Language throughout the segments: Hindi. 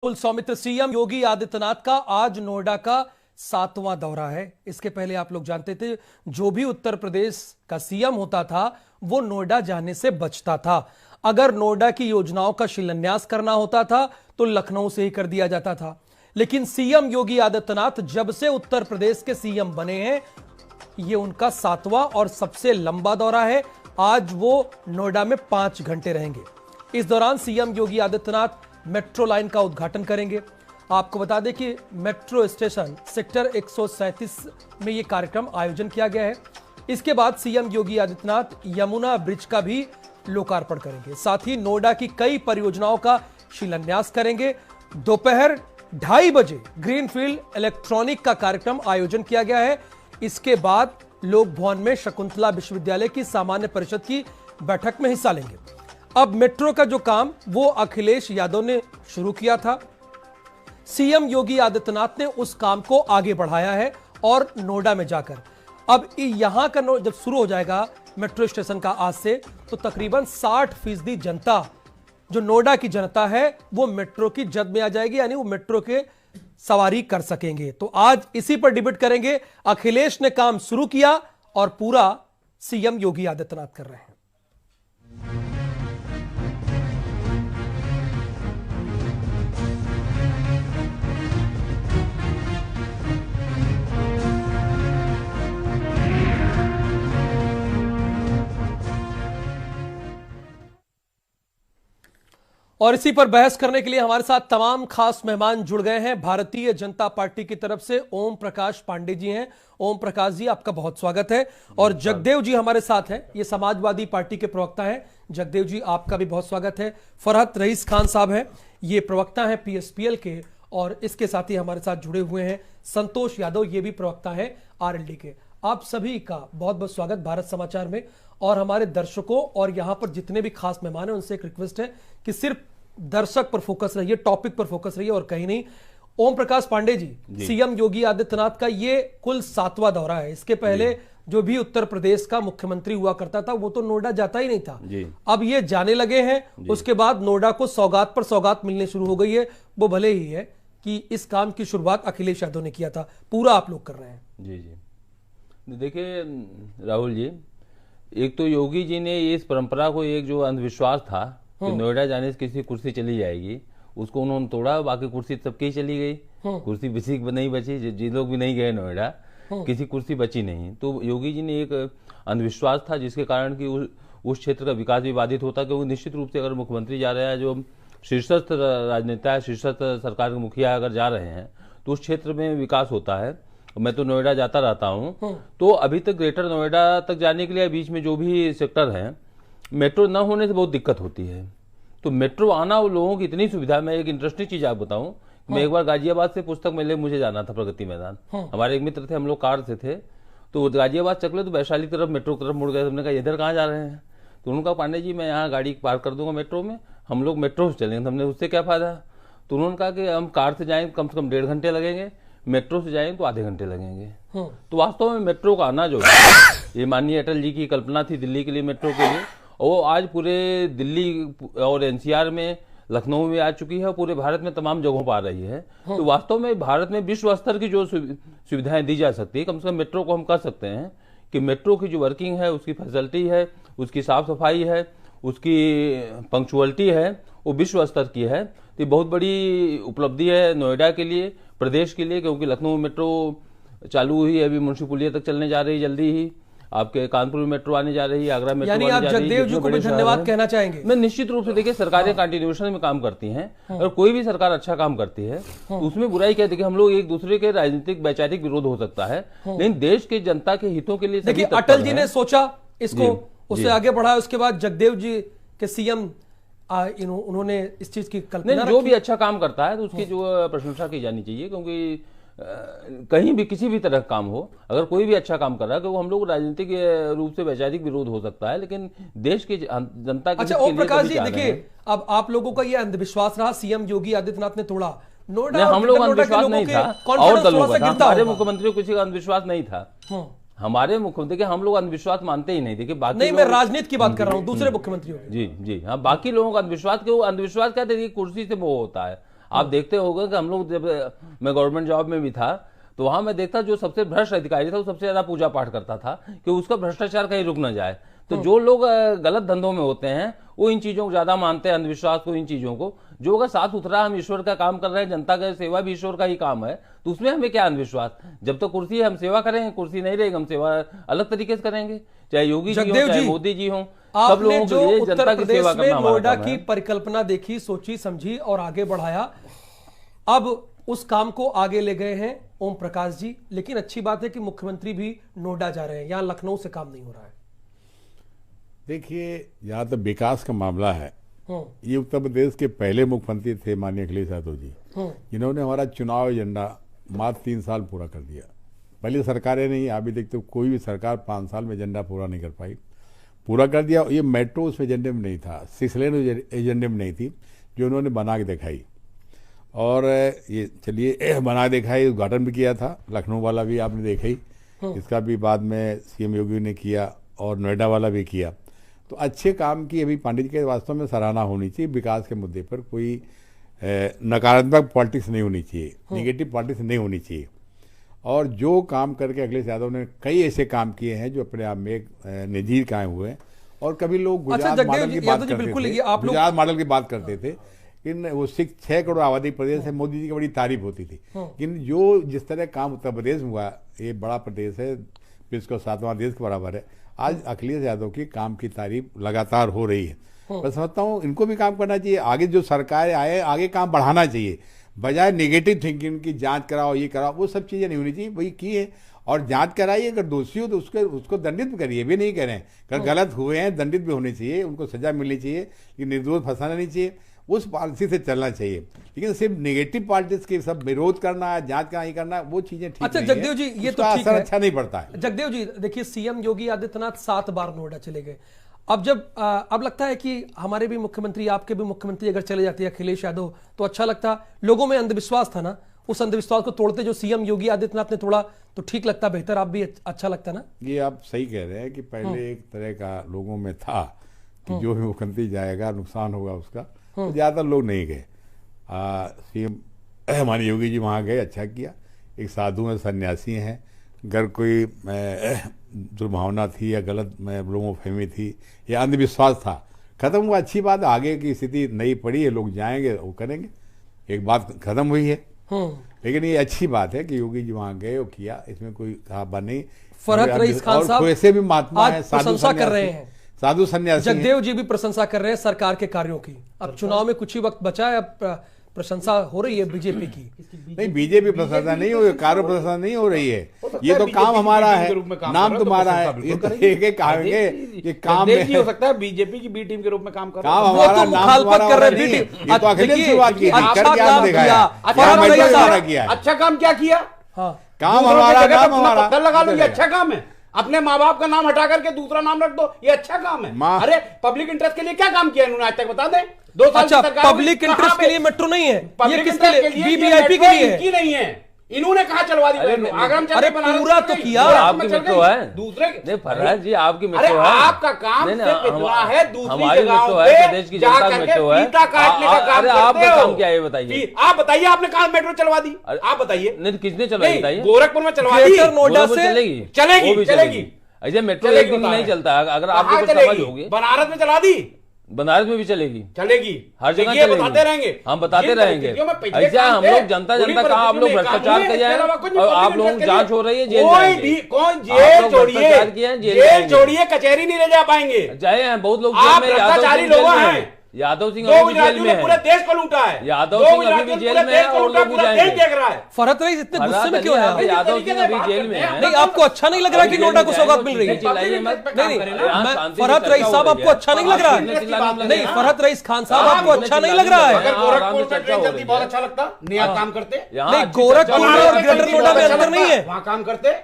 राहुल सौमित्र, सीएम योगी आदित्यनाथ का आज नोएडा का 7वां दौरा है। इसके पहले आप लोग जानते थे जो भी उत्तर प्रदेश का सीएम होता था वो नोएडा जाने से बचता था। अगर नोएडा की योजनाओं का शिलान्यास करना होता था तो लखनऊ से ही कर दिया जाता था। लेकिन सीएम योगी आदित्यनाथ जब से उत्तर प्रदेश के सीएम बने हैं ये उनका 7वां और सबसे लंबा दौरा है। आज वो नोएडा में 5 घंटे रहेंगे। इस दौरान CM Yogi Adityanath metro line का उद्घाटन करेंगे। आपको बता दें कि मेट्रो स्टेशन सेक्टर 137 में यह कार्यक्रम आयोजन किया गया है। इसके बाद सीएम योगी आदित्यनाथ यमुना ब्रिज का भी लोकार्पण करेंगे। साथ ही नोएडा की कई परियोजनाओं का शिलान्यास करेंगे। दोपहर 2:30 बजे ग्रीनफील्ड इलेक्ट्रॉनिक का कार्यक्रम आयोजन किया गया है। इसके बाद लोक भवन में शकुंतला विश्वविद्यालय की सामान्य परिषद की बैठक में हिस्सा लेंगे। अब मेट्रो का जो काम वो अखिलेश यादव ने शुरू किया था। सीएम योगी आदित्यनाथ ने उस काम को आगे बढ़ाया है और नोएडा में जाकर अब यहां का जब शुरू हो जाएगा मेट्रो स्टेशन का आज से, तो तकरीबन 60% जनता जो नोएडा की जनता है वो मेट्रो की जद में आ जाएगी, यानी वो मेट्रो के सवारी कर सकेंगे। तो आज इसी पर डिबेट करेंगे। अखिलेश ने काम शुरू किया और पूरा सीएम योगी आदित्यनाथ कर रहे हैं। और इसी पर बहस करने के लिए हमारे साथ तमाम खास मेहमान जुड़ गए हैं। भारतीय जनता पार्टी की तरफ से ओम प्रकाश पांडे जी हैं। ओम प्रकाश जी, आपका बहुत स्वागत है। और जगदेव जी हमारे साथ हैं, ये समाजवादी पार्टी के प्रवक्ता हैं। जगदेव जी, आपका भी बहुत स्वागत है। फरहत रईस खान साहब हैं, ये प्रवक्ता हैं पीएसपीएल के। और इसके साथ ही हमारे साथ जुड़े हुए हैं संतोष यादव, ये भी प्रवक्ता है आरएलडी के। आप सभी का बहुत बहुत स्वागत भारत समाचार में। और हमारे दर्शकों और यहां पर जितने भी खास मेहमान हैं उनसे एक रिक्वेस्ट है कि सिर्फ दर्शक पर फोकस रहिए, टॉपिक पर फोकस रहिए और कहीं नहीं। ओम प्रकाश पांडे जी, सीएम योगी आदित्यनाथ का ये कुल 7वां दौरा है। इसके पहले जो भी उत्तर प्रदेश का मुख्यमंत्री हुआ करता था वो तो नोएडा जाता ही नहीं था। अब ये जाने लगे हैं। उसके बाद नोएडा को सौगात पर सौगात मिलने शुरू हो गई है। वो भले ही है कि इस काम की शुरुआत अखिलेश यादव ने किया था, पूरा आप लोग कर रहे हैं। जी जी, देखिए राहुल जी, एक तो योगी जी ने इस परंपरा को, एक जो अंधविश्वास था कि नोएडा जाने से किसी कुर्सी चली जाएगी, उसको उन्होंने तोड़ा। बाकी कुर्सी सबकी चली गई, कुर्सी किसी नहीं बची। जिन लोग भी नहीं गए नोएडा, किसी कुर्सी बची नहीं। तो योगी जी ने एक अंधविश्वास था जिसके कारण कि उस क्षेत्र का विकास भी बाधित होता, क्योंकि निश्चित रूप से अगर मुख्यमंत्री जा रहा है, जो शीर्षस्थ राजनेता है, शीर्षस्थ सरकार के मुखिया अगर जा रहे हैं तो उस क्षेत्र में विकास होता है। मैं तो नोएडा जाता रहता हूँ। तो अभी तक ग्रेटर नोएडा तक जाने के लिए बीच में जो भी सेक्टर है, मेट्रो न होने से बहुत दिक्कत होती है। तो मेट्रो आना लोगों की इतनी सुविधा। मैं एक इंटरेस्टिंग चीज आप बताऊं, मैं एक बार गाजियाबाद से पुस्तक मेले मुझे जाना था, प्रगति मैदान। हमारे एक मित्र थे, हम लोग कार से थे, तो गाजियाबाद चकले तो वैशाली तरफ मेट्रो की तरफ मुड़ गए। हमने कहा इधर कहाँ जा रहे हैं? तो उन्होंने कहा पांडे जी मैं यहाँ गाड़ी पार्क कर दूंगा मेट्रो में, हम लोग मेट्रो से चलेंगे। हमने उससे क्या फायदा? तो उन्होंने कहा कि हम कार से जाएंगे कम से कम 1.5 घंटे लगेंगे, मेट्रो से जाएंगे तो आधे घंटे लगेंगे। तो वास्तव में मेट्रो का आना जो है, ये माननीय अटल जी की कल्पना थी दिल्ली के लिए, मेट्रो के लिए। और वो आज पूरे दिल्ली और एनसीआर में, लखनऊ में आ चुकी है, पूरे भारत में तमाम जगहों पर आ रही है। तो वास्तव में भारत में विश्व स्तर की जो सुविधाएं दी जा सकती है, कम से कम मेट्रो को हम कर सकते हैं कि मेट्रो की जो वर्किंग है, उसकी फैसिलिटी है, उसकी साफ सफाई है, उसकी पंक्चुअलिटी है, वो विश्व स्तर की है। तो बहुत बड़ी उपलब्धि है नोएडा के लिए, प्रदेश के लिए, क्योंकि लखनऊ मेट्रो चालू हुई है, अभी मुंशी पुलिया तक चलने जा रही है जल्दी ही। आपके कानपुर मेट्रो आने जा रही है, आगरा मेट्रो आने जा रही है। यानी आप जगदेव जी को भी धन्यवाद कहना चाहेंगे? मैं निश्चित रूप से, देखिए सरकारें कंटिन्यूएशन में काम करती हैं, और कोई भी सरकार अच्छा काम करती है तो उसमें बुराई क्या है? देखिए हम लोग एक दूसरे के राजनीतिक वैचारिक विरोध हो सकता है, लेकिन देश के जनता के हितों के लिए देखिए अटल जी ने सोचा इसको, उससे आगे बढ़ाया। उसके बाद जगदेव जी के सीएम उन्होंने इस चीज की कल्पना। जो भी अच्छा काम करता है तो उसकी जो प्रशंसा की जानी चाहिए, क्योंकि कहीं भी किसी भी तरह का काम हो, अगर कोई भी अच्छा काम कर रहा है, क्योंकि हम लोग राजनीतिक रूप से वैचारिक विरोध हो सकता है, लेकिन देश की जनता के। अच्छा ओम प्रकाश जी, देखिए अब आप लोगों का ये अंधविश्वास रहा, सीएम योगी आदित्यनाथ ने तोड़ा नोएडा। हम लोग अंधविश्वास नहीं था, और दलों का था, हमारे मुख्यमंत्री को किसी का अंधविश्वास नहीं था। हमारे मुख्यमंत्री के, हम लोग अंधविश्वास मानते ही नहीं। देखिए बाकी नहीं, मैं राजनीति की बात कर रहा हूं, दूसरे मुख्यमंत्रियों की। जी जी हाँ, बाकी लोगों का अंधविश्वास, क्यों अंधविश्वास क्या? देखिए कुर्सी से मोह होता है। आप देखते होगे कि हम लोग जब मैं गवर्नमेंट जॉब में भी था तो वहां मैं देखता जो सबसे भ्रष्ट अधिकारी था वो सबसे ज्यादा पूजा पाठ करता था कि उसका भ्रष्टाचार कहीं रुक ना जाए। तो जो लोग गलत धंधों में होते हैं वो इन चीजों को ज्यादा मानते हैं, अंधविश्वास को, इन चीजों को। जो अगर साफ सुथरा हम ईश्वर का काम कर रहे हैं, जनता का सेवा भी ईश्वर का ही काम है, तो उसमें हमें क्या अंधविश्वास। जब तक कुर्सी है हम सेवा करेंगे, कुर्सी नहीं रहेगी हम सेवा अलग तरीके से करेंगे। चाहे योगी जी हो, चाहे मोदी जी हो, सब लोगों के लिए जनता की सेवा करना हमारा नोएडा काम की है। परिकल्पना देखी, सोची समझी और आगे बढ़ाया। अब उस काम को आगे ले गए हैं ओम प्रकाश जी। लेकिन अच्छी बात है कि मुख्यमंत्री भी नोएडा जा रहे हैं, यहां लखनऊ से काम नहीं हो रहा है। देखिए, जहाँ तक विकास का मामला है, ये उत्तर प्रदेश के पहले मुख्यमंत्री थे माननीय अखिलेश यादव जी, जिन्होंने हमारा चुनाव एजेंडा मात्र 3 साल पूरा कर दिया। पहले सरकारें नहीं, आप भी देखते हो कोई भी सरकार 5 साल में एजेंडा पूरा नहीं कर पाई, पूरा कर दिया। ये मेट्रो उस एजेंडे में नहीं था, 6 लेन एजेंडे में नहीं थी, जो उन्होंने बना के दिखाई। और ये चलिए बना दिखाई, उद्घाटन भी किया था, लखनऊ वाला भी आपने देखा ही, इसका भी बाद में सीएम योगी ने किया और नोएडा वाला भी किया। तो अच्छे काम की अभी पांडे जी के वास्तव में सराहना होनी चाहिए। विकास के मुद्दे पर कोई नकारात्मक पॉलिटिक्स नहीं होनी चाहिए, निगेटिव पॉलिटिक्स नहीं होनी चाहिए। और जो काम करके अखिलेश यादव ने कई ऐसे काम किए हैं जो अपने आप में एक नजीर कायम हुए हैं। और कभी लोग गुजरात मॉडल की बात करते थे, गुजरात मॉडल की बात करते थे कि वो 6 करोड़ आबादी प्रदेश है, मोदी जी की बड़ी तारीफ होती थी। लेकिन जो जिस तरह काम उत्तर प्रदेश में हुआ, ये बड़ा प्रदेश है, विश्व का 7वां देश के बराबर है, आज अखिलेश यादव की काम की तारीफ लगातार हो रही है। मैं समझता हूँ इनको भी काम करना चाहिए, आगे जो सरकार आए आगे काम बढ़ाना चाहिए, बजाय नेगेटिव थिंकिंग की जांच कराओ, ये कराओ, वो सब चीज़ें नहीं होनी चाहिए। वही की है और जांच कराइए, अगर दोषी हो तो उसको दंडित भी करिए, भी नहीं कह रहे हैं, अगर गलत हुए हैं दंडित भी होने चाहिए, उनको सजा मिलनी चाहिए, कि निर्दोष फंसाना नहीं चाहिए, उस पॉलिसी से चलना चाहिए। लेकिन सिर्फ नेगेटिव पॉलिटिक्स के सब विरोध करना, जांच का नहीं करना, वो चीजें ठीक अच्छा नहीं जगदेव है, जी, ये तो उसका ठीक असर है, अच्छा नहीं पड़ता है। जगदेव जी देखिए, सीएम योगी आदित्यनाथ 7 बार नोएडा चले गए। अब जब अब लगता है कि हमारे भी मुख्यमंत्री, आपके भी मुख्यमंत्री अगर चले जाते हैं अखिलेश यादव, तो अच्छा लगता। लोगों में अंधविश्वास था ना, उस अंधविश्वास को तोड़ते जो सीएम योगी आदित्यनाथ ने तोड़ा, तो ठीक लगता, बेहतर, आप भी अच्छा लगता ना। ये आप सही कह रहे हैं कि पहले एक तरह का लोगों में था कि जो भी मुख्यमंत्री जाएगा नुकसान होगा उसका, तो ज्यादातर लोग नहीं गए। सीएम माननीय योगी जी वहाँ गए, अच्छा किया। एक साधु हैं, सन्यासी हैं, अगर कोई दुर्भावना थी या गलत लोगों को फहमी थी या अंधविश्वास था, खत्म हुआ, अच्छी बात। आगे की स्थिति नहीं पड़ी है, लोग जाएंगे वो करेंगे, एक बात खत्म हुई है। लेकिन ये अच्छी बात है कि योगी जी वहाँ गए और किया, इसमें कोई बात नहीं। फरहत रईस खान साहब वैसे भी महात्मा है, प्रशंसा कर रहे हैं, साधु सन्यासी। जगदेव जी भी प्रशंसा कर रहे हैं सरकार के कार्यों की। अब चुनाव में कुछ ही वक्त बचा है, अब प्रशंसा हो रही है बीजेपी की। नहीं, बीजेपी प्रशंसा नहीं हो रही, कार्य प्रशंसा नहीं हो रही है, ये तो काम हमारा है, नाम तुम्हारा है, ये तो एक कहेंगे ये काम में हो सकता है बीजेपी की बी टीम के रूप में काम कर काम वो हमारा, तो नाम मुखालफत तुम्हारा कर रहे नहीं। बीटी। ये तो अखिलेश शुरुआत की, अच्छा करके काम आप दिखाया, किया, अच्छा काम क्या किया? काम हमारा, नाम हमारा, पत्थर लगा लो, ये अच्छा काम है। अपने माँ बाप का नाम हटा करके दूसरा नाम रख दो, ये अच्छा काम है। अरे पब्लिक इंटरेस्ट के लिए क्या काम किया इन्होंने आज तक, बता दें? 2 साल अच्छा, की सरकार पब्लिक इंटरेस्ट के लिए मेट्रो नहीं है, ये किसके लिए? वीवीआईपी के लिए है, नहीं है। इन्होंने कहा चलवा दी, आगरा में अरे पूरा तो किया, आपकी मेट्रो है दूसरे। नहीं फरहाद जी, आपकी अरे मेट्रो है, आपका काम सिर्फ इतना है, दूसरी हमारी जगहों मेट्रो है, पे प्रदेश की जा जनता करके मेट्रो है। फीता काटने का काम अरे करते आपका हो। काम क्या है ये बताइए, आप बताइए, आपने कहा मेट्रो चलवा दी, आप बताइए। नहीं किसने चलवाई बताइए? गोरखपुर में चलवा दी, ग्रेटर नोएडा से चलेगी, चलेगी, वो भी चलेगी। ऐसे मेट्रो एक दिन नहीं चलता, अगर आपको कुछ समझ होगी। बनारस में चला दी, बनारस में भी चलेगी, चलेगी, हर जगह ये बताते रहेंगे, हम बताते रहेंगे। ऐसा हम लोग जनता जनता कहा, आप लोग भ्रष्टाचार कर जाए और आप लोगों की जांच हो रही है, जेल जाएंगे। कौन जेल छोड़िए, जेल छोड़िए, कचहरी नहीं ले जा पाएंगे, जाए हैं बहुत लोग आप भ्रष्टाचारी लोग हैं। यादव सिंह दो अभी भी जेल गुजरातियों में ने पूरे है, देश को लूटा है, यादव सिंह अभी भी जेल में है और लोग भी पूरा देश जाएंगे। देख रहा है। फरहत रईस इतने गुस्से में क्यों है आप? यादव सिंह अभी जेल में है। नहीं, आपको अच्छा नहीं लग रहा कि नोएडा को सौगात मिल रही है? नहीं, फरहत रईस साहब आपको अच्छा नहीं लग रहा है? नहीं, फरहत रईस खान साहब आपको अच्छा नहीं लग रहा है? अगर गोरखपुर में ट्रेन चलती बहुत अच्छा लगता, नया काम करते। नहीं, गोरखपुर में और ग्रेटर नोएडा में अंतर नहीं है, वहां काम करते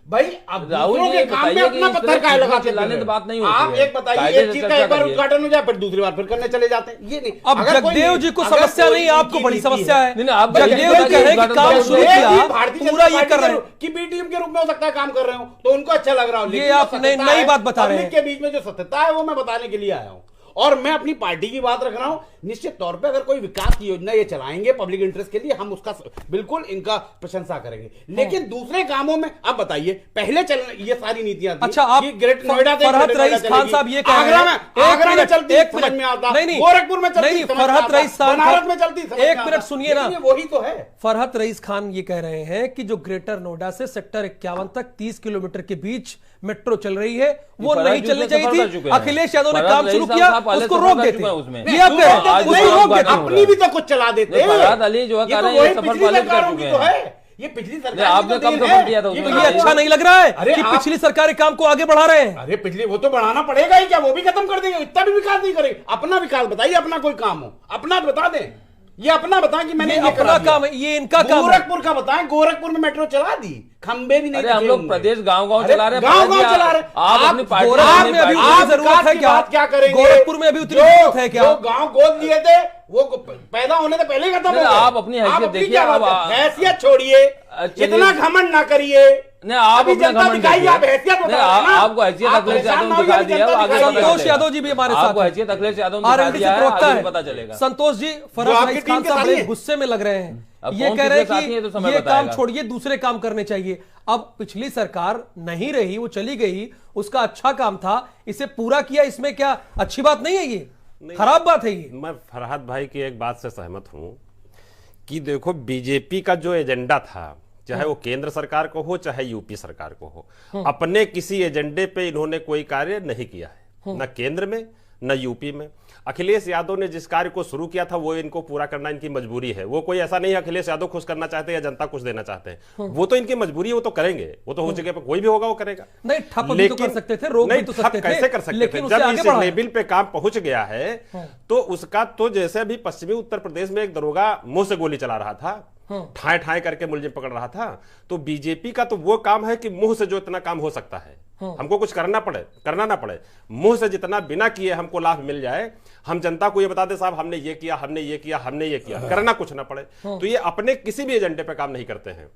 भाई। अब राहुल दूसरों जी के काम में बताइए कि अपना इस पत्थर तरह काहे की लगाते चिल्लाने हैं? तो बात नहीं होती आप है। एक बताइए, कायदे एक से चीज का चर्चा एक बार करिए। उद्घाटन हो जाए, फिर दूसरी बार फिर करने चले जाते हैं, ये नहीं। अब अगर कोई जगदेव जी को अगर समस्या कोई नहीं, आपको की बड़ी नीति समस्या है। नहीं, आप जगदेव जी कह रहे हैं कि काम शुरू किया, पूरा ये कर रहे हैं कि बी टीम के रूप में हो सकता है काम कर रहे हो, तो उनको अच्छा लग रहा हो। ये आप नई बात बता रहे हैं। के बीच में जो सत्यता है वो मैं बताने के लिए आया हूँ, और मैं अपनी पार्टी की बात रख रहा हूँ। निश्चित तौर पे अगर कोई विकास की योजना ये चलाएंगे पब्लिक इंटरेस्ट के लिए, हम उसका बिल्कुल इनका प्रशंसा करेंगे। लेकिन दूसरे कामों में अब बताइए, पहले चल ये सारी नीतियां थी। अच्छा, आप ग्रेट नोएडा फरहत रईस खान साहब ये कह रहे हैं, आगरा में चलती समझ में आता, गोरखपुर में चलती, फरहत रईस खान, बनारस में चलती, एक मिनट सुनिए ना, वही तो है। फरहत रईस खान ये कह रहे हैं कि जो ग्रेटर नोएडा से सेक्टर 51 तक 30 किलोमीटर के बीच मेट्रो चल रही है, वो नहीं चलनी चाहिए थी। अखिलेश यादव ने काम शुरू किया, उसको रोक देते। ये आप कह रहे हैं, उसको रोक देते, अपनी भी तो कुछ चला देते। फरहत अली जो कह रहे हैं ये सफर वाले कर चुके हैं। ये पिछली सरकार आपने कब सफर किया था? ये अच्छा नहीं लग रहा है कि पिछली सरकारी काम को आगे बढ़ा रहे हैं। अरे पिछली वो तो बढ़ाना पड़ेगा ही, क्या वो भी खत्म कर देंगे? इतना भी विकास नहीं करेंगे। अपना विकास बताइए, अपना कोई काम हो अपना बता दें। ये अपना बताएं कि मैंने ये अपना काम है, ये इनका काम है। गोरखपुर का बताएं, गोरखपुर में मेट्रो चला दी, खंबे भी नहीं। अरे हम लोग प्रदेश गांव-गांव चला रहे हैं, गांव-गांव चला रहे। आप अपनी पार्टी गोरखपुर में अभी उतनी जरूरत है क्या करेंगे? गोरखपुर में अभी उतनी जरूरत है क्या? गांव गोद लिए थे, वो पैदा होने से पहले ही खत्म हो गए। आप अपनी हैसियत देखिए, हैसियत छोड़िए, इतना घमंड ना करिए। नहीं, आप अपना घमंड दिखाइए, आप हैसियत बता रहे हैं ना। आपको हैसियत अखिलेश यादव ने दिखा दिया है, आगे संतोष यादव जी भी हमारे साथ आपको हैसियत अखिलेश यादव ने दिखा दिया है, आगे पता चलेगा। संतोष जी, फरहत रईस खान साहब बड़े गुस्से में लग रहे हैं, ये कह रहे हैं कि ये काम छोड़िए, दूसरे काम करने चाहिए। अब पिछली सरकार नहीं रही, वो चली गई, उसका अच्छा काम था, इसे पूरा किया, इसमें क्या अच्छी बात नहीं है? ये खराब बात है। ये मैं फरहत भाई की एक बात से सहमत हूं कि देखो, बीजेपी का जो एजेंडा था, चाहे वो केंद्र सरकार को हो चाहे यूपी सरकार को हो, अपने किसी एजेंडे पे इन्होंने कोई कार्य नहीं किया है, न केंद्र में न यूपी में। अखिलेश यादव ने जिस कार्य को शुरू किया था वो इनको पूरा करना इनकी मजबूरी है। वो कोई ऐसा नहीं है अखिलेश यादव खुश करना चाहते हैं या जनता कुछ देना चाहते हैं, वो तो इनकी मजबूरी है, वो तो करेंगे। वो तो हो जगह पे कोई भी होगा वो करेगा। नहीं, ठप भी तो कर सकते थे, रोक भी तो सकते थे, कैसे कर सकते थे? जब इस लेवल पे काम पहुंच गया है तो उसका तो, जैसे अभी पश्चिमी उत्तर प्रदेश में एक दरोगा मुंह से गोली चला रहा था, ठाए ठाए करके मुलजिम पकड़ रहा था, तो बीजेपी का तो वो काम है कि मुंह से जो इतना काम हो सकता है, हमको कुछ करना ना पड़े, मुंह से जितना बिना किए हमको लाभ मिल जाए, हम जनता को ये बता दे साहब हमने ये किया, हमने ये किया, हमने ये किया, करना कुछ ना पड़े। तो ये अपने किसी भी एजेंडे पे काम नहीं करते हैं।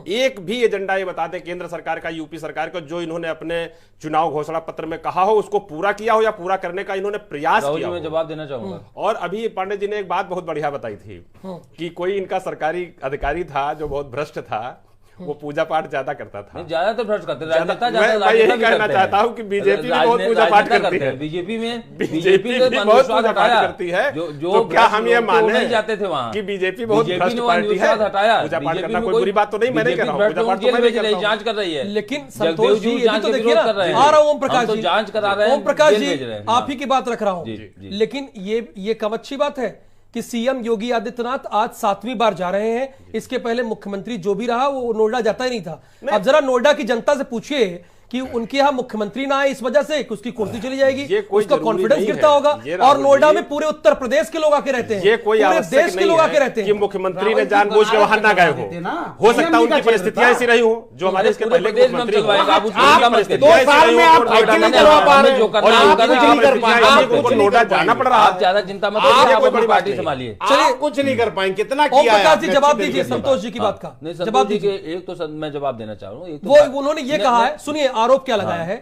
एक भी एजेंडा ये बता दें केंद्र सरकार का, यूपी सरकार का, जो इन्होंने अपने चुनाव घोषणा पत्र में कहा हो उसको पूरा किया हो या पूरा करने का इन्होंने प्रयास किया हो। मैं जवाब देना चाहूंगा। और अभी पांडे जी ने एक बात बहुत बढ़िया बताई थी कि कोई इनका सरकारी अधिकारी था जो बहुत भ्रष्ट था, वो पूजा पाठ ज्यादा करता था। ज्यादा तो भ्रष्ट करते, मैं यही कहना चाहता हूँ कि बीजेपी बहुत पूजा पाठ करती है। बीजेपी बहुत पूजा पाठ करती है। तो क्या हम ये माने जाते थे वहाँ कि बीजेपी बहुत भ्रष्ट पार्टी है? पूजा पाठ करना कोई बुरी बात तो नहीं, मैं नहीं कह रहा हूँ, पूजा पाठ तो मैं नहीं करता हूँ। जांच कर रही है। लेकिन संतोष जी ये भी तो देखिए ना, आ रहा हूँ ओम प्रकाश जी, जांच करा रहे हैं, ओम प्रकाश जी आप ही की बात रख रहा हूँ। लेकिन ये कम अच्छी बात है कि सीएम योगी आदित्यनाथ आज 7वीं बार जा रहे हैं। इसके पहले मुख्यमंत्री जो भी रहा वो नोएडा जाता ही नहीं था। अब जरा नोएडा की जनता से पूछिए कि उनके यहाँ मुख्यमंत्री ना आए इस वजह से उसकी कुर्सी चली जाएगी, उसका कॉन्फिडेंस गिरता होगा। और नोएडा में पूरे उत्तर प्रदेश के लोग आके रहते हैं, ये कोई पूरे देश के लोग आके रहते हैं कि मुख्यमंत्री ने जानबूझ के वहां ना गए हो सकता है उनकी परिस्थितियां ऐसी रही हो जो हमारे इसके पहले के मुख्यमंत्री। 2 साल में आप नहीं करवा पा रहे हो, नोएडा जाना पड़ रहा है। आप ज्यादा चिंता मत करिए, आप अपनी पार्टी संभालिए। चलिए कुछ नहीं कर पाएंगे, कितना ओम किया प्रकाश जी जवाब दीजिए संतोष जी की बात का जवाब दीजिए। एक तो मैं जवाब देना चाह रहा हूँ, वो उन्होंने ये कहा है, सुनिए आरोप क्या लगाया है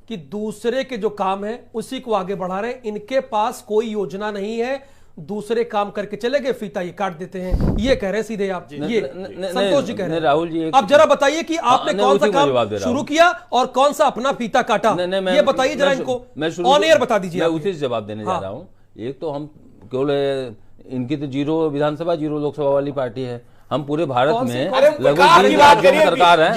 कि दूसरे के जो काम है उसी को आगे बढ़ा रहे हैं, इनके पास कोई योजना नहीं है, दूसरे काम करके चले गए, फीता ये काट देते हैं, ये कह रहे हैं सीधे आप। ये संतोष जी कह रहे हैं। राहुल जी अब जरा बताइए कि आपने कौन सा काम शुरू किया और कौन सा अपना फीता काटा, ये बताइए जरा इनको ऑन एयर बता दीजिए। मैं उसी से जवाब देने जा रहा हूँ। एक तो हम केवल इनकी तो 0 विधानसभा 0 लोकसभा वाली पार्टी है, हम पूरे भारत में लगभग सरकार है।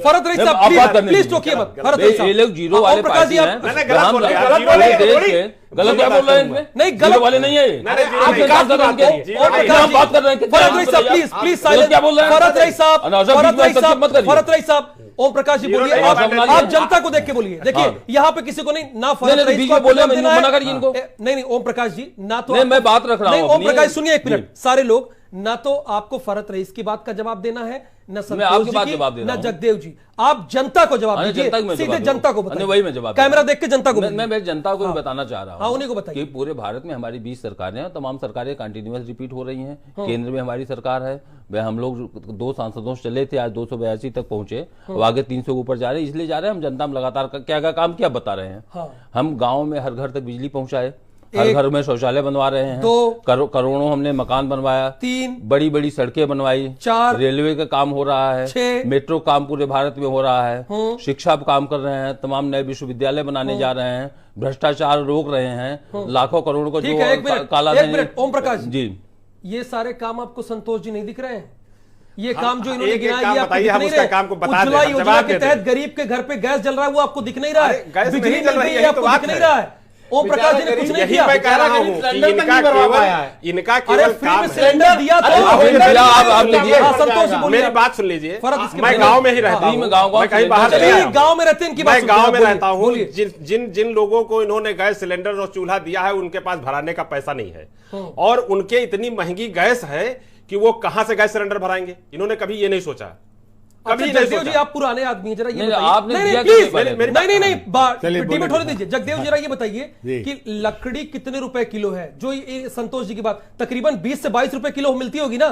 फरहत रईस साहब प्लीज टोकिए मत। फरहत रईस साहब ये लोग 0 वाले पार्टी हैं, गलत क्या बोल रहे हैं इनमें? नहीं गलत वाले नहीं है, हम बात कर रहे हैं। फरहत रईस साहब प्लीज साइलेंट क्या बोल रहे हैं? फरहत रईस साहब, फरहत रईस साहब, ओम प्रकाश जी बोलिए, आप जनता को देख के बोलिए। देखिए यहाँ पे किसी को नहीं ना फरहत रईस को बोले मना करिए इनको। नहीं ओम प्रकाश जी ना तो मैं बात रख रहा हूँ। ओम प्रकाश सुनिए एक मिनट, सारे लोग ना तो आपको फरहत रईस की बात का जवाब देना है न मैं संतोष आपकी जी बात की, जवाब दे रहा न हूं। जगदेव जी। आप जनता को जवाब अरे दीजिए, जनता को मैं सीधे जवाब दे जनता रहा को हूं। बताइए। वही मैं जवाब दे कैमरा रहा हूं। देख के जनता को मैं जनता को भी बताना चाह रहा हाँ, हूं उन्हीं को बताइए। कि पूरे भारत में हमारी 20 सरकारें हैं, तमाम सरकारें कंटिन्यूअस रिपीट हो रही हैं। केंद्र में हमारी सरकार है, वह हम लोग 2 सांसदों से चले थे, आज 282 तक पहुंचे, अब आगे 300 के ऊपर जा रहे हैं। इसलिए जा रहे हैं, हम जनता में लगातार क्या क्या काम किया बता रहे हैं। हम गाँव में हर घर तक बिजली पहुंचाए, हर घर में शौचालय बनवा रहे हैं, 2 करोड़ों हमने मकान बनवाया, 3 बड़ी बड़ी सड़कें बनवाई, 4 रेलवे का काम हो रहा है, 6 मेट्रो काम पूरे भारत में हो रहा है, शिक्षा पे काम कर रहे हैं, तमाम नए विश्वविद्यालय बनाने जा रहे हैं, भ्रष्टाचार रोक रहे हैं, लाखों करोड़ को ठीक है, एक मिनट, काला एक धन- मिनट, ओम प्रकाश जी, ये सारे काम आपको संतोष जी नहीं दिख रहे हैं? ये हाँ, काम जो इन्होंने एक-एक गिनाए काम ये आपको बताइए, दिख हम नहीं उसका रहे? काम को बता दें, उज्ज्वला हम योजना जवाब के दे तहत दें। गरीब के घर पे गैस जल रहा है, वो आपको दिख नहीं रहा अरे, है? गैस बिजली नहीं मिल जल रही रही है, है, यही तो आपको बात दिख नहीं है। रहा है? ओम प्रकाश जी ने कुछ नहीं यही किया। मैं कह रहा हूं कि सिलेंडर तक इनका नहीं भरवा पाया केवल है। इनका अरे केवल फ्री काम में है। सिलेंडर दिया अरे, तो आप लीजिए। हाँ, संतोष जी बोलिए। मेरी बात सुन लीजिए, फर्क इसके मैं बारे गांव में। में ही रहता हाँ, हूं, में गाँव मैं कहीं बाहर चलिए, नहीं आया हूं। गांव में रहते हैं, इनकी बात मैं सुनिए, गांव आप में बोलिए, रहता हूं। बोलिए। जिन लोगों को इन्होंने गैस सिलेंडर और चूल्हा दिया है, उनके पास भराने का पैसा नहीं है, और उनके इतनी महंगी गैस है कि वो कहां से गैस सिलेंडर भराएंगे। इन्होंने कभी ये नहीं सोचा, कभी नहीं जगदेव जी सोचा। आप पुराने आदमी हैं, जरा ये नहीं, बताइए। आपने नहीं, दिया नहीं, क्यों प्लीज, नहीं पहले? चलिए, डिबेट बोलिए। होने दीजिए। जगदेव जरा ये बताइए जी। कि लकड़ी कितने रुपए किलो है? जो ये संतोष जी की बात, तकरीबन 20 से 22 रुपए किलो मिलती होगी ना?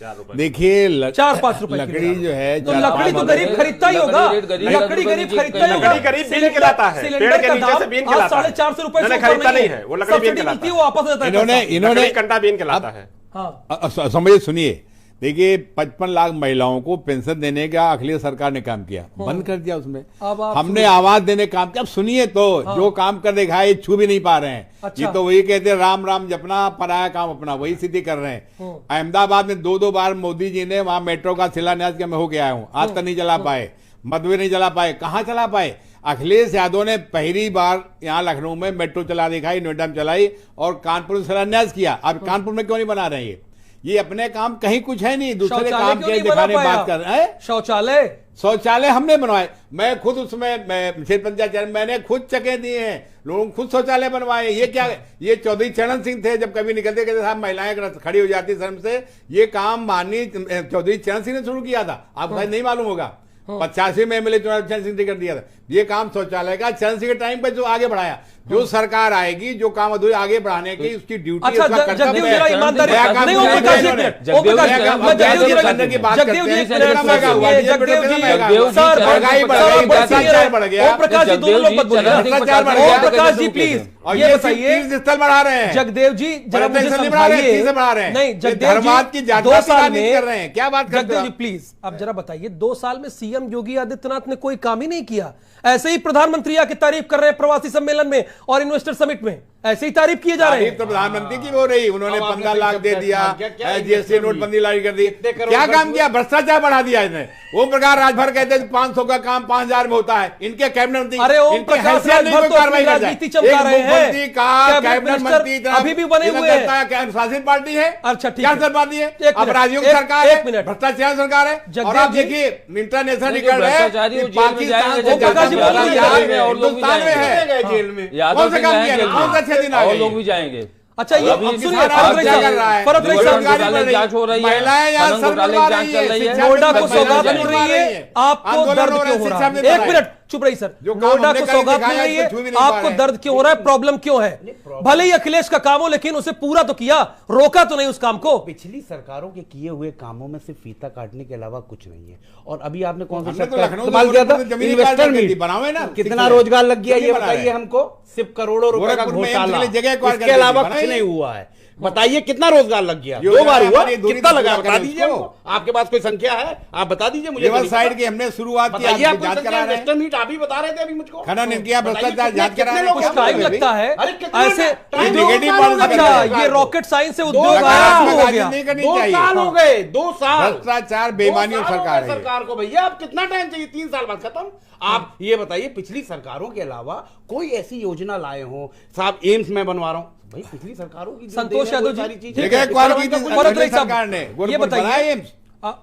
4 रुपए। देखिए 4-5 रुपए लकड़ी किलो। जो है तो 4-5 लकड़ी तो रुपए गरीब है। खरीदता ही होगा, लकड़ी रेट गरीब लकड़ी का गरीब नीचे खरीदता ही लकड़ी होगा। गरीब बीन खिलाता है, सिलेंडर पेड़ के का नीचे से दाम बीन आज खिलाता है। 450 रुपए से नहीं, ऊपर खरीदता नहीं नहीं है, वो लकड़ी बीन सब्सिडी खिलाता मिलती है, है। वो वापस देता है पैसा। इन्होंने लकड़ी कंडा बीन खिलाता है। हाँ, समझिए, सुनिए, देखिए 55 लाख महिलाओं को पेंशन देने का अखिलेश सरकार ने काम किया, बंद कर दिया उसमें। अब आप हमने आवाज देने का काम किया। अब सुनिए तो, जो काम कर दिखाए छू भी नहीं पा रहे हैं। अच्छा। ये तो वही कहते हैं राम राम जपना, पराया काम अपना, वही स्थिति कर रहे हैं। अहमदाबाद में 2-2 बार मोदी जी ने वहां मेट्रो का शिलान्यास किया, मैं होके आया हूं, आज तक नहीं चला पाए। मधुबनी नहीं चला पाए, कहां चला पाए? अखिलेश यादव ने पहली बार यहाँ लखनऊ में मेट्रो चला दिखाई, नोएडा में चलाई, और कानपुर में शिलान्यास किया। अब कानपुर में क्यों नहीं बना रहे हैं? ये अपने काम कहीं कुछ है नहीं, दूसरे शौचालय काम क्यों के नहीं बना दिखाने पाया? बात कर रहे हैं। शौचालय शौचालय हमने बनवाए, मैं खुद उसमें क्षेत्र पंचायत चेयरमैन, मैंने खुद चके दिए हैं, लोगों को खुद शौचालय बनवाए। ये क्या, ये चौधरी चरण सिंह थे, जब कभी निकलते कहते साहब महिलाएं खड़ी हो जाती शर्म से। ये काम माननीय चौधरी चरण सिंह ने शुरू किया था, आपको शायद नहीं मालूम होगा। 85 में एमएलए चुनाव चरण सिंह ने कर दिया था ये काम शौचालय का। चरण सिंह के टाइम पे जो आगे बढ़ाया, जो सरकार आएगी, जो काम अधूरे आगे बढ़ाने की उसकी ड्यूटी, अच्छा, उसका कर्तव्य जगदेव है। जरा ईमानदारी नया काम नहीं, किया ओम प्रकाश है जी, इन्होंने। ओम प्रकाश जी, जगदेव मैं जगदेव जी जगदेव की बात जगदेव जी, करते हैं, एक मिनट, महंगा हुआ, सुनिए, डीजल जगदेव पेट्रोल जी, महंगा जगदेव हुआ। जी, सर, महंगाई बढ़ सर, गई, आप बड़े भ्रष्टाचार सीनियर बढ़ हैं। गया। ओम प्रकाश जी, दोनों लोग मत बोलिए। भ्रष्टाचार बढ़ ओम गया। प्रकाश जी प्लीज और ये ये बताइए, तीर्थ स्थल बढ़ा रहे हैं। जगदेव जी जरा मुझे पर्यटन स्थल नहीं बढ़ा रहे हैं, समझाइए। तीर्थ बढ़ा रहे हैं। नहीं, ये जगदेव धर्मार्थ की जी जाति 2 की साल राजनीति में कर रहे हैं, क्या बात करते जगदेव हो जी आप? प्लीज अब जरा बताइए, 2 साल में सीएम योगी आदित्यनाथ ने कोई काम ही नहीं किया। ऐसे ही प्रधानमंत्री आके तारीफ कर रहे हैं प्रवासी सम्मेलन में और इन्वेस्टर समिट में, ऐसे ही तारीफ किए जा रहे तारीफ हैं। तो प्रधानमंत्री की हो रही, उन्होंने अब आपने 15 लाख दे दिया, क्या जीएसटी नोटबंदी लागू कर दी। कितने करोड़ क्या खर्च काम हुए? किया? भ्रष्टाचार बढ़ा दिया इसने। ओम प्रकाश राजभर कहते हैं 500 का काम 5000 में होता है। इनके कैबिनेट मंत्री, अरे ओम इनकी प्रकाश हैसियत नहीं राजभर कोई तो कार्रवाई अपनी कर जाए। राजनीति चमका एक रहे हैं। मुख्यमंत्री का कैबिनेट कैबिनेट मिनिस्टर मंत्री इतना अभी भी बने इतना हुए हैं। करता है, क्या अनुशासित पार्टी है? अच्छा, ठीक क्या है। पार्टी है? एक मिनट, अपराधियों की एक- सरकार एक है, मिनट। भ्रष्टाचार सरकार है। और जगदेव आप जी- देखिए इंटरनेशनल नहीं, निकल रहे हैं भ्रष्टाचारी कि वो जेल में पाकिस्तान जाएंगे, से ओम प्रकाश जी ज्यादा बोलिए, बिहार बोलिए, में, और लोग भी हिंदुस्तान में जाएंगे। है। जेल में यादव कौन सा सिंह काम जाएंगे किया? कौन सा जेल 6 दिन में, आ और गए? लोग भी जाएंगे। अच्छा, ये अभी सुनिए, किसान फरत आत्महत्या रही कर रहा है। फरत रही देखो, साहब, घोटाले की जांच हो रही है, महिलाएं यहाँ खनन सर घोटाले बनवा की जांच रही चल रही है। शिक्षा नोएडा को में सौगात महिलाएं मिल बनवा रही है, आपको आंदोलन दर्द हो रहा क्यों है, हो रहा शिक्षा है? में एक बढ़ा है। मिनट चुप रही सर। जो काम नोएडा हमने को करके सौगात मिल दिखाया रही है, है, कुछ भी नहीं पा आपको रहे हैं। दर्द क्यों हो रहा है? प्रॉब्लम क्यों है? भले ही अखिलेश का काम हो, लेकिन उसे पूरा तो किया, रोका तो नहीं उस काम को। पिछली सरकारों के किए हुए कामों में सिर्फ फीता काटने के अलावा कुछ नहीं है। और अभी आपने कौन सा हमने शब्द तो का लखनऊ इस्तेमाल से किया था? जमीन इन्वेस्टर निकाल करके मीट। बनावे ना, कितना ठीक है। रोजगार लग गया क्यों ये नहीं बना बताइए रहे? हमको। सिर्फ करोड़ों रुपए का गोरखपुर में घोटाला, एम्स के लिए जगह एक्वायर इसके कर दी, अलावा कुछ बनाइए। नहीं हुआ है। बताइए कितना रोजगार लग गया? योजना 2 बार हुआ, हमारी दूरी कितना तो लगा पूरा बता करें दीजिए उसको। हमको। आपके पास कोई संख्या है? आप बता दीजिए मुझे। रिवर साइड की हमने शुरुआत की, बताइए, आप आप जांच कोई करा रहे इन्वेस्टर हैं। मीट आप ही बता रहे थे अभी मुझको। खनन इनकिया बताइए, भ्रष्टाचार कितने- जांच करा कितने रहे लोग हैं। कुछ टाइम अभी। लगता है अरे कितने ऐसे। टाइम नेगेटिव दो साल पॉलिसी हो गए अच्छा, सरकार ये को। रॉकेट साइंस से 2 उद्योग साल आया में हो राजनीति गया। नहीं करनी 2 चाहिए। साल हो गए, 2 साल। भ्रष्टाचार बेईमानी 2 साल हो सरकार गए है। सरकार को। भैया आप कितना टाइम चाहिए? 3 साल बाद खत्म। आप ये बताइए, पिछली सरकारों के अलावा कोई ऐसी योजना लाए हो? साहब एम्स में बनवा रहा हूं भाई, पिछली सरकारों की जो संतोष देन है, वो यादव जी, सारी चीजें। जगह एक्वायर की थी फरत रही साहब, सरकार ने, ये गोरखपुर बनाया बताइए एम्स।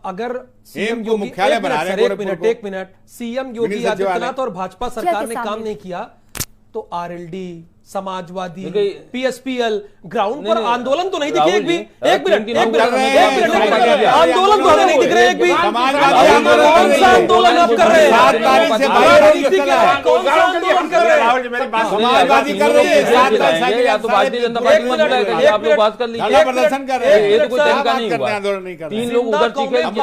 अगर सीएम एम्स को योगी, मुख्यालय एक मिनट बना रहे सर, हैं एक मिनट, गोरखपुर को। एक मिनट, सीएम योगी मिनी सचिवालय। आदित्यनाथ और भाजपा सरकार ने सामने। काम नहीं किया तो आरएलडी, समाजवादी, देखिए, पीएसपीएल ग्राउंड पर नहीं, आंदोलन तो नहीं दिखे राहुल एक भी। जी, एक मिनट क्योंकि एक मिनट लोग एक मिनट कर रहे हैं। आंदोलन तो हमें नहीं दिख रहे एक भी। समाजवादी आंदोलन कौन सा आंदोलन आप कर रहे हैं? 7 तारीख से राजनीति के लिए कौन सा आंदोलन कर रहे हैं? राहुल जी मेरी बात सुनिए। समाजवादी कर रही है, 7 तारीख या तो भारतीय जनता पार्टी में बुलाया करिए, आप लोग बात कर लीजिए। धरना प्रदर्शन कर रहे हैं। ये तो कोई क्या तरीका बात नहीं करते हुआ। हैं, आंदोलन नहीं कर रहे 3 हैं। लोग उधर चीखे हम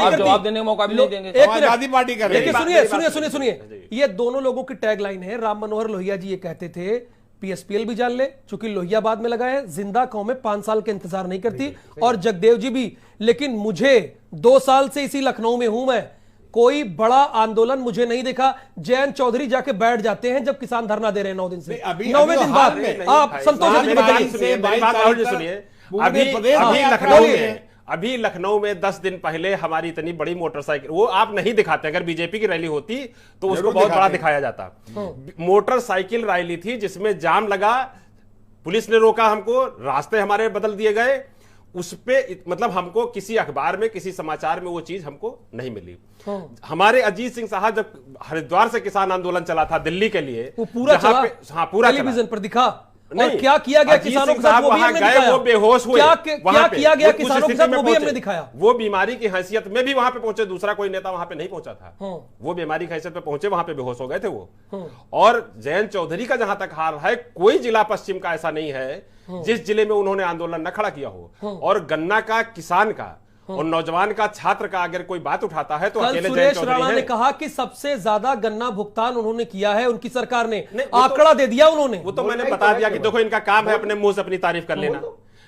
आप जवाब देने का मौका भी नहीं देंगे। समाजवादी पार्टी कर रही देखिए है। सुनिए सुनिए सुनिए सुनिए, ये दोनों लोगों की टैगलाइन है। राम मनोहर लोहिया जी ये कहते थे पीएसपीएल भी जान ले, चूंकि लोहियाबाद में लगा है, जिंदा कौमें 5 साल के इंतजार नहीं करती, और जगदेव जी भी। लेकिन मुझे 2 साल से इसी लखनऊ में हूं मैं, कोई बड़ा आंदोलन मुझे नहीं दिखा। जयंत चौधरी जाके बैठ जाते हैं जब किसान धरना दे रहे हैं 9 दिन से। अभी 9वें दिन बाद में आप संतोष जी बताइए। सुनिए, मेरी बात राहुल जी सुनिए। अभी अभी लखनऊ में 10 दिन पहले हमारी इतनी बड़ी मोटरसाइकिल, वो आप नहीं दिखाते, अगर बीजेपी की रैली होती तो उसको बहुत बड़ा दिखाया जाता। मोटरसाइकिल रैली थी जिसमें जाम लगा, पुलिस ने रोका हमको, रास्ते हमारे बदल दिए गए। उस पे मतलब हमको किसी अखबार में, किसी समाचार में वो चीज हमको नहीं मिली। हमारे अजीत सिंह साहब जब हरिद्वार से किसान आंदोलन चला था दिल्ली के लिए, वो पूरा जहां चला, पे हाँ पूरा टेलीविजन पर दिखा, और नहीं, क्या किया गया अजीत किसानों के सिंह साथ वो भी वहां हमने गए, दिखाया। वो बेहोश हुए क्या वहां पे, किया गया वो उस किसानों के स्थिति साथ में वो भी हमने पहुंचे। दिखाया। वो बीमारी की हैसियत में भी वहां पे पहुंचे, दूसरा कोई नेता वहां पे नहीं पहुंचा था। वो बीमारी की हैसियत में पहुंचे, वहां पे बेहोश हो गए थे वो। और जयंत चौधरी का जहां तक हाल है, कोई जिला पश्चिम का ऐसा नहीं है जिस जिले में उन्होंने आंदोलन न खड़ा किया हो। और गन्ना का, किसान का और नौजवान का, छात्र का अगर कोई बात उठाता है तो कल अकेले जयंत सुरेश चौधरी राणा ने है। कहा कि सबसे ज्यादा गन्ना भुगतान उन्होंने किया है, उनकी सरकार ने नहीं, वो तो- आंकड़ा दे दिया उन्होंने। वो तो मैंने बता दिया कि देखो इनका काम है अपने मुंह से अपनी तारीफ कर लेना।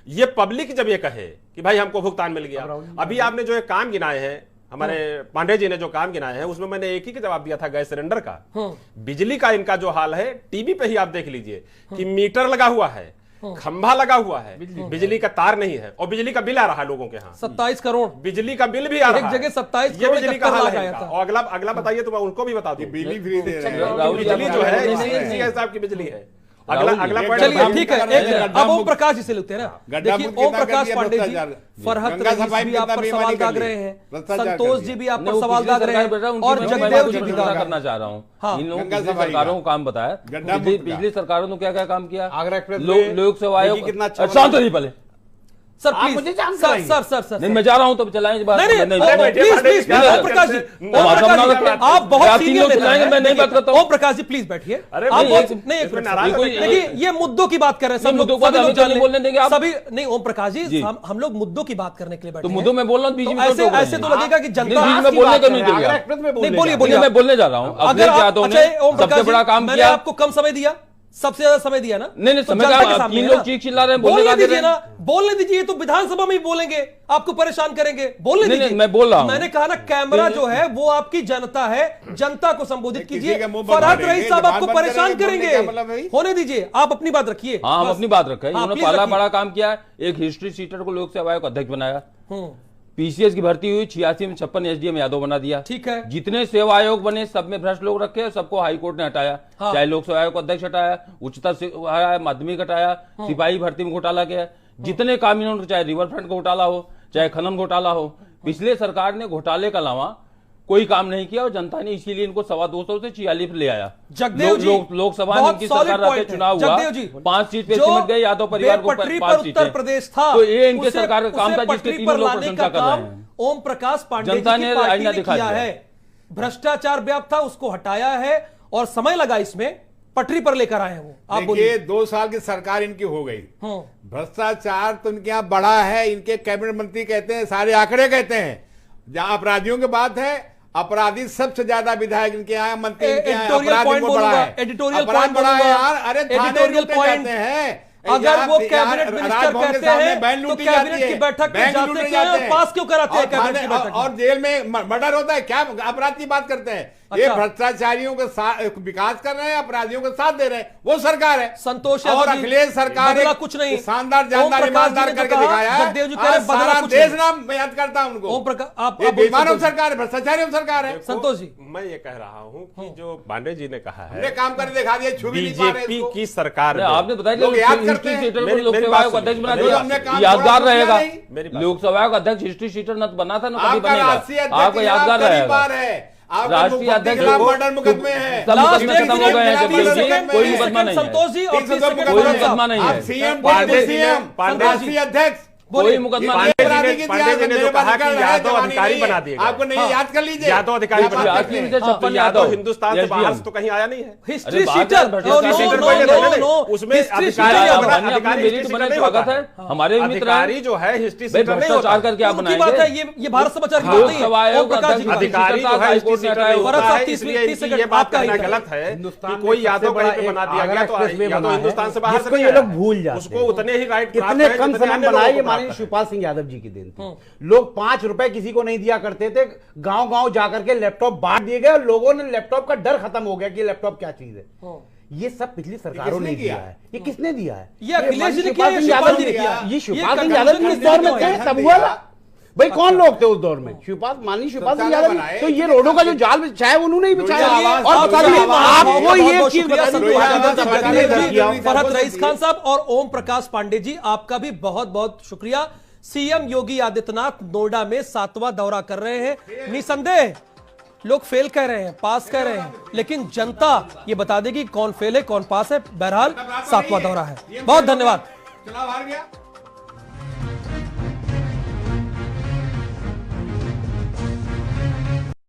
ये पब्लिक जब ये कहे कि भाई हमको भुगतान मिल गया, अभी आपने जो एक काम गिनाए हैं, हमारे पांडे जी ने जो काम गिनाए हैं, उसमें मैंने एक ही का जवाब दिया था, गैस सिलेंडर का। बिजली का इनका जो हाल है, टीवी पे ही आप देख लीजिए कि मीटर लगा हुआ है, खंभा लगा हुआ है, बिजली का तार नहीं है, और बिजली का बिल आ रहा है लोगों के यहाँ। 27 करोड़ बिजली का बिल भी आ रहा है, एक जगह 27 ये करोड़ बिजली का 71 हाल लाख है आया इनका। था। और अगला बताइए तो मैं उनको भी बता दूं। बिजली फ्री दे रहे हैं। राहुल जी, बिजली जो है नहीं, नहीं, इसी नहीं। हिसाब की बिजली है। राहुल जी, अगला पॉइंट चलिए बताइए। ठीक है, गड्ढा अब ओम मुक्त- प्रकाश जी से लेते हैं ना। गड्ढा देखिए मुक्त ओम कितना कर प्रकाश दिया पांडे जी, भ्रष्टाचार? फरहत गंगा रईस सफाई भी में आप पर कितना सवाल बेईमानी दाग कर रहे ली? हैं, भ्रष्टाचार संतोष कर जी दिया। भी आप नहीं, पर वो सवाल पिछली दाग रहे सरकार बैठा, हैं, उनकी और मैं जगदेव कुछ जी भी चर्चा दाग करना चाह रहा हूँ। हाँ, इन लोगों गंगा पिछली सफाई सरकारों का। को काम बताया, गड्ढा मुक्त का। पिछली सरकारों ने क्या क्या काम किया। आगरा एक्सप्रेस लोक वे सेवा आयोग, देखिए कितना अच्छा शांत रहिए पहले। सर आप प्लीज मुझे जान सर कराइए। सर सर सर नहीं, मैं जा रहा हूँ, तब चलाएंगे बात। नहीं मैं नहीं नहीं- अरे, प्लीज प्लीज नहीं, ओम प्रकाश जी, नहीं, ओम प्रकाश जी, नहीं, आप बहुत आप तीन सीनियर लोग नेता चलाएंगे, हैं। मैं नहीं बात करता हूँ। ओम प्रकाश जी प्लीज बैठिए। अरे आप नहीं, बहुत एक- नहीं, एक इसमें मिनट, नाराज कोई- है। देखिए ये मुद्दों की बात कर रहे हैं, सब नहीं, लोग मुद्दों को सभी हमें लोग क्यों जान नहीं लें। बोलने देंगे आप? सभी नहीं, ओम प्रकाश जी जी। हम लोग मुद्दों की बात करने के लिए बैठे तो हैं। मुद्दों में बोल रहा हूँ, बीच तो में क्यों ऐसे टोक रहे ऐसे हैं? तो लगेगा कि नहीं, जनता बीच में बोलने का नहीं देंगे आगरा आप। एक्सप्रेस में नहीं बोलने बोलिए जा बोलिए मैं बोलने जा रहा हूँ। अगर अखिलेश आप यादव ने अच्छा ओम सबसे प्रकाश बड़ा जी, काम मैंने किया। आपको कम समय दिया, सबसे ज्यादा समय दिया ना। नहीं, तो समय जनता का के आप सामने तीन है लोग ना। चीख चिल्ला रहे हैं, बोलने बोलने का दे दीजिए रहे ना, बोलने दीजिए, तो विधानसभा में ही बोलेंगे, आपको परेशान करेंगे, बोलने नहीं, दीजिए। मैं बोल रहा हूं। मैंने कहा ना, कैमरा जो है वो आपकी जनता है, जनता को संबोधित किसी कीजिए। का मुंह फरहत बंद रईस साहब करेंगे, आपको जबान बंद परेशान करेंगे, बोलने करेंगे, का मतलब है? होने दीजिए, आप अपनी बात रखिए। हाँ, हम बस। अपनी बात रखें। हाँ, उन्होंने please पहला रखिए। बड़ा काम किया है, एक हिस्ट्री सीटर को लोक सेवा आयोग का अध्यक्ष बनाया। पीसीएस की भर्ती हुई, 86 में 56 एसडीएम यादव बना दिया। ठीक है। जितने सेवा आयोग बने सब में भ्रष्ट लोग रखे, सबको हाईकोर्ट ने हटाया। हाँ। चाहे लोक सेवा आयोग को अध्यक्ष हटाया, उच्चतर हटाया, माध्यमिक हटाया, सिपाही भर्ती में घोटाला किया। जितने काम इन्होंने, चाहे रिवर फ्रंट का घोटाला हो, चाहे खनन घोटाला हो, पिछले सरकार ने घोटाले के अलावा कोई काम नहीं किया, और जनता ने इसीलिए इनको 225 से 46 ले आया। जगदेव जी, लोकसभा में बहुत इनकी solid सरकार रहते point है। चुनाव हुआ, जगदेव जी, 5 सीट पे जो सिमट गए यादव परिवार को बेपटरी 5 पर सीटें। उत्तर प्रदेश था, तो ये इनके उसे- सरकार का काम उसे था, जिसके पटरी तीनों पर लोग लाने प्रशंसा का कर रहे काम हैं। ओम प्रकाश पांडे जी जनता की ने पार्टी आईना ने दिखा किया दिया। है। भ्रष्टाचार व्याप्त था, उसको हटाया है, और समय लगा इसमें, पटरी पर लेकर आए हैं वो। आप देखिए बोलिए। 2 साल की सरकार इनकी हो गई, हम्म, भ्रष्टाचार तो इनके यहाँ बड़ा है। इनके कैबिनेट मंत्री कहते हैं, सारे आंकड़े कहते हैं, जहां अपराधियों की बात है, अपराधी सबसे ज्यादा विधायक इनके यहाँ, मंत्री इनके यहाँ, एडिटोरियल अपराधी पॉइंट वो बड़ा बोलूंगा, है, एडिटोरियल अपराध पॉइंट बड़ा है बोलूंगा, यार। अरे थाने एडिटोरियल लूटे पॉइंट। जाते हैं, अगर वो यार, कैबिनेट मिनिस्टर राजभवन के कहते सामने हैं बैंक तो लूटी कैबिनेट जाती है, की बैठक में बैंक जाते लूटे क्यों जाते हैं? हैं। पास क्यों कराते हैं और कैबिनेट की थाने- बैठक में? और जेल में मर्डर होता है, क्या अपराध की बात करते हैं? ये अच्छा। भ्रष्टाचारियों के साथ विकास कर रहे हैं, अपराधियों के साथ दे रहे हैं, वो सरकार है। संतोष और यादव जी, अखिलेश सरकार बदला एक कुछ नहीं। शानदार ओम जानदार प्रकाश ईमानदार जी ने करके तो कहा, दिखाया है। जगदेव जी कह रहे आज हैं, बदला सारा कुछ देश नहीं। नाम याद करता है उनको। ओम प्रकाश, आप ये बोलिए, बेईमानों संतोष जी। सरकार है, भ्रष्टाचारियों सरकार है। संतोष जी, मैं ये कह रहा हूं कि जो पांडे जी ने कहा हमने है, काम कर दिखा दिया, छू भी नहीं पा रहे बीजेपी इसको। की सरकार में आपने बताया लोग याद करते हिस्ट्री हैं। सीटर को मेरी- लोक मेरी सेवा आयोग बात का अध्यक्ष बना सुनिए, दिया। हमने काम यादगार थोड़ा रहेगा। नहीं। मेरी बात लोकसभा का अध्यक्ष हिस्ट्री सीटर न बना था, ना कभी आपका बनेगा। राष्ट्रीय आपको अध्यक्ष यादगार करीब रहेगा। बार है। आपके राष्ट्रीय मुख्यमंत्री अध्यक्ष के खिलाफ को- मर्डर मुकदमे हैं। सब लास्ट मुकदमे एक खत्म हो गए हैं सेकंड, जगदीश जी, 30 सेकंड, कोई 30 मुकदमा नहीं सेकंड है। संतोष जी और 30 सेकंड कोई भरत साहब। मुकदमा नहीं आप है। सीएम पांडे जी, सीएम पांडे राष्ट्रीय अध्यक्ष बोलिए। मुकदमा ये- नहीं है। पांडे जी ने जो कहा कि यादव अधिकारी बना दिए गए। आपको नहीं याद कर लीजिए यादव अधिकारी क्या बना बात दिए करते गए। हैं? छप्पन तो यादव यादव, हिंदुस्तान से SDM। बाहर से तो कहीं आया नहीं है। हिस्ट्री अरे बात शीटर है, भ्रष्टाचार नो शीटर नो पहले नो पहले नो उसमें हिस्ट्री अधिकारी शीटर जो बना- बना- अधिकारी मेरिट हिस्ट्री बने शीटर स्वागत नहीं है, होता हमारे भी मित्र अधिकारी हैं। जो है हिस्ट्री भाई शीटर नहीं भ्रष्टाचार होता। करके आप उनकी बात है, बनाएंगे। ये भारत समाचार की बात नहीं लोकसभा है। आयोग ओम प्रकाश जी की बात है। अधिकारी जो है हिस्ट्री शीटर नहीं भरत होता साहब, है, 30 इसलिए सेकंड इनकी ये बात आपका ही कहना है। गलत है हिंदुस्तान कि में कोई सबसे यादव बड़ा कहीं पे एक बना दिया आगरा गया तो एक्सप्रेसवे यादव बना है, हिंदुस्तान से बाहर से जिसको नहीं ये आया। लोग भूल जाते उसको हैं। उतने ही राइट प्राप्त कितने हैं कम जितने समय अन्य बनाए, लोगों ये को माननीय प्राप्त है। शिवपाल सिंह यादव जी की देन थी। लोग 5 रुपए किसी को नहीं दिया करते थे, गांव गांव जाकर के लैपटॉप बांट दिए गए और लोगों ने लैपटॉप का डर खत्म हो गया कि लैपटॉप क्या चीज है। ये सब पिछली सरकारों ने दिया है। ये किसने दिया है? ये अखिलेश जी ने माननीय किया, ये शिवपाल जी ने किया। ये ये शिवपाल सिंह कंजन यादव जी इस दौर में थे, तब हुआ ना। भाई कौन लोग थे उस दौर में? शिवपाल, माननीय शिवपाल सिंह यादव जी। तो ये रोडों का जो जाल बिछाया उन्होंने ही बिछाया। चलिए, और आप कभी सब आपको बहुत ये बहुत चीज शुक्रिया बतानी संतोष यादव जी, बताने जगदीश लग जी, गया। फरहत रईस खान साहब और ओम प्रकाश पांडे जी, आपका भी बहुत बहुत शुक्रिया। सीएम योगी आदित्यनाथ नोएडा में 7वां दौरा कर रहे हैं। निसंदेह लोग फेल कह रहे हैं, पास कह रहे हैं, लेकिन जनता ये बता देगी कौन फेल है कौन पास है। बहरहाल 7वां दौरा है। बहुत धन्यवाद। चुनाव हार गया।